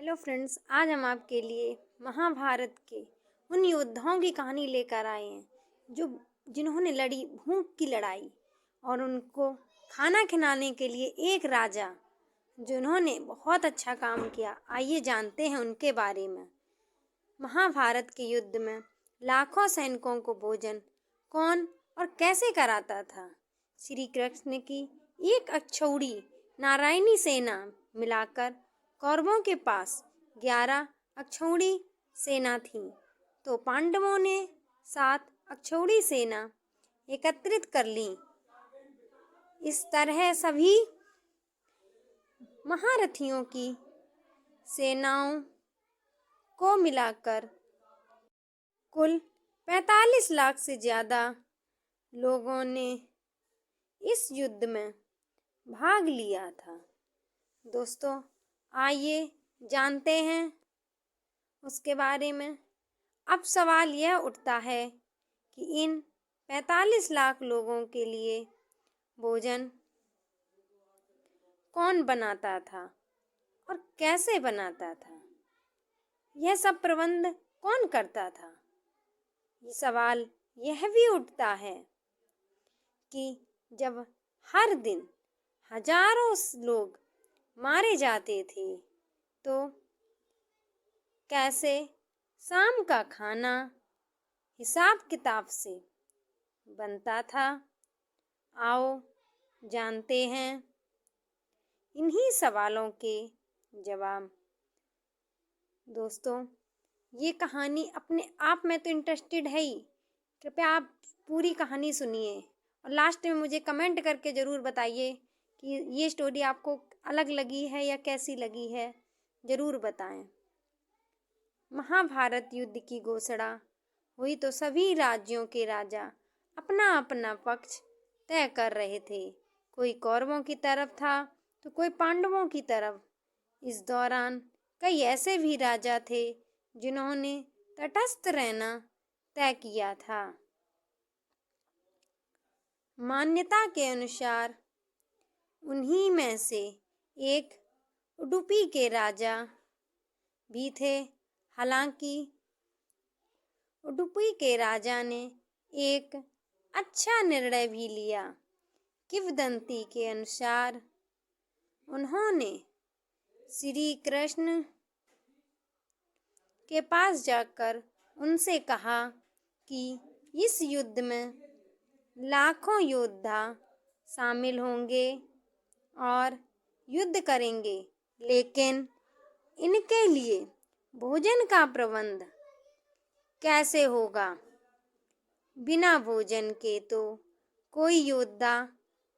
Hello friends, आज हम आपके लिए महाभारत के उन योद्धाओं की कहानी लेकर आए हैं जो जिन्होंने लड़ी भूख की लड़ाई और उनको खाना खिलाने के लिए एक राजा जिन्होंने बहुत अच्छा काम किया। आइए जानते हैं उनके बारे में। महाभारत के युद्ध में लाखों सैनिकों को भोजन कौन और कैसे कराता था? श्री कृष्ण की एक अक्षौड़ी नारायणी सेना मिलाकर कौरवों के पास 11 अक्षौड़ी सेना थी, तो पांडवों ने 7 अक्षौड़ी सेना एकत्रित कर ली। इस तरह सभी महारथियों की सेनाओं को मिलाकर कुल 45 लाख से ज्यादा लोगों ने इस युद्ध में भाग लिया था। दोस्तों, आइए जानते हैं उसके बारे में। अब सवाल यह उठता है कि इन 45 लाख लोगों के लिए भोजन कौन बनाता था और कैसे बनाता था? यह सब प्रबंध कौन करता था? ये सवाल यह भी उठता है कि जब हर दिन हजारों लोग मारे जाते थे, तो कैसे शाम का खाना हिसाब किताब से बनता था? आओ जानते हैं इन्हीं सवालों के जवाब। दोस्तों, ये कहानी अपने आप में तो इंटरेस्टेड है ही। कृपया आप पूरी कहानी सुनिए और लास्ट में मुझे कमेंट करके ज़रूर बताइए कि ये स्टोरी आपको अलग लगी है या कैसी लगी है, ज़रूर बताएं। महाभारत युद्ध की घोषणा हुई तो सभी राज्यों के राजा अपना अपना पक्ष तय कर रहे थे। कोई कौरवों की तरफ था तो कोई पांडवों की तरफ। इस दौरान कई ऐसे भी राजा थे जिन्होंने तटस्थ रहना तय किया था। मान्यता के अनुसार उन्हीं में से एक उडुपी के राजा भी थे। हालांकि उडुपी के राजा ने एक अच्छा निर्णय भी लिया। किंवदंती के अनुसार उन्होंने श्री कृष्ण के पास जाकर उनसे कहा कि इस युद्ध में लाखों योद्धा शामिल होंगे और युद्ध करेंगे, लेकिन इनके लिए भोजन का प्रबंध कैसे होगा? बिना भोजन के तो कोई योद्धा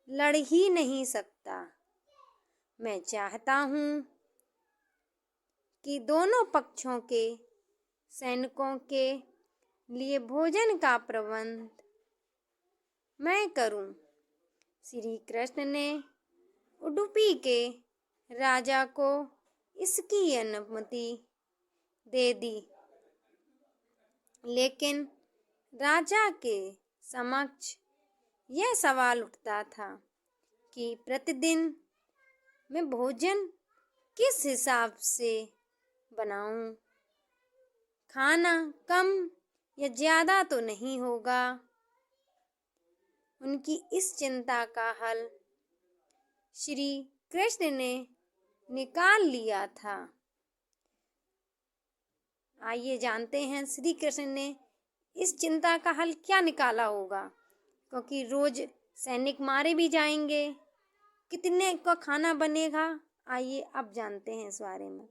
लड़ ही नहीं सकता। मैं चाहता हूँ कि दोनों पक्षों के सैनिकों के लिए भोजन का प्रबंध मैं करूं। श्री कृष्ण ने उडुपी के राजा को इसकी अनुमति दे दी, लेकिन राजा के समक्ष यह सवाल उठता था कि प्रतिदिन मैं भोजन किस हिसाब से बनाऊं? खाना कम या ज्यादा तो नहीं होगा? उनकी इस चिंता का हल श्री कृष्ण ने निकाल लिया था। आइए जानते हैं श्री कृष्ण ने इस चिंता का हल क्या निकाला होगा, क्योंकि रोज सैनिक मारे भी जाएंगे, कितने का खाना बनेगा? आइए अब जानते हैं इस बारे में।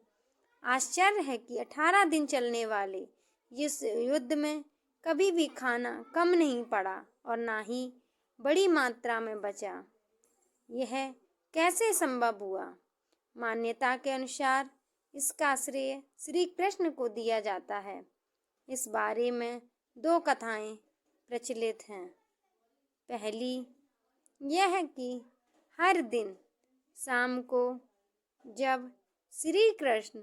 आश्चर्य है कि 18 दिन चलने वाले इस युद्ध में कभी भी खाना कम नहीं पड़ा और ना ही बड़ी मात्रा में बचा। यह कैसे संभव हुआ? मान्यता के अनुसार इसका श्रेय श्री कृष्ण को दिया जाता है। इस बारे में 2 कथाएं प्रचलित हैं। पहली यह है कि हर दिन शाम को जब श्री कृष्ण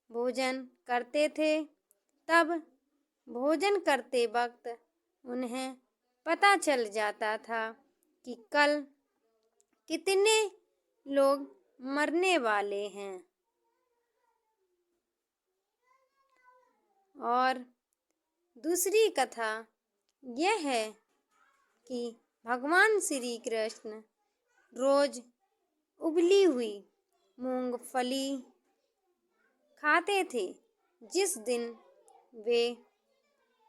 भोजन करते थे, तब भोजन करते वक्त उन्हें पता चल जाता था कि कल कितने लोग मरने वाले हैं। और दूसरी कथा यह है कि भगवान श्री कृष्ण रोज उबली हुई मूंगफली खाते थे। जिस दिन वे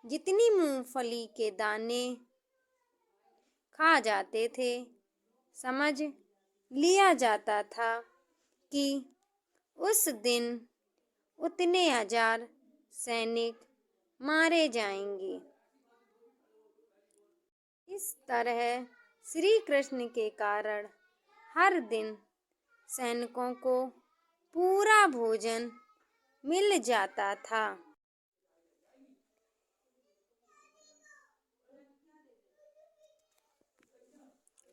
जितनी मूंगफली के दाने खा जाते थे, समझ लिया जाता था कि उस दिन उतने 1000 सैनिक मारे जाएंगे। इस तरह श्री कृष्ण के कारण हर दिन सैनिकों को पूरा भोजन मिल जाता था।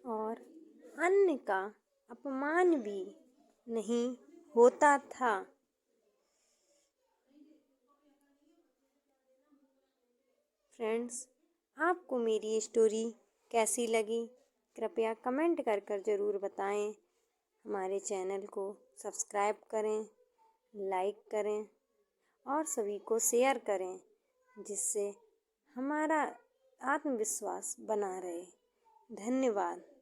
और अन्न का अपमान भी नहीं होता था। फ्रेंड्स, आपको मेरी स्टोरी कैसी लगी? कृपया कमेंट कर ज़रूर बताएं। हमारे चैनल को सब्सक्राइब करें, लाइक करें और सभी को शेयर करें, जिससे हमारा आत्मविश्वास बना रहे। धन्यवाद।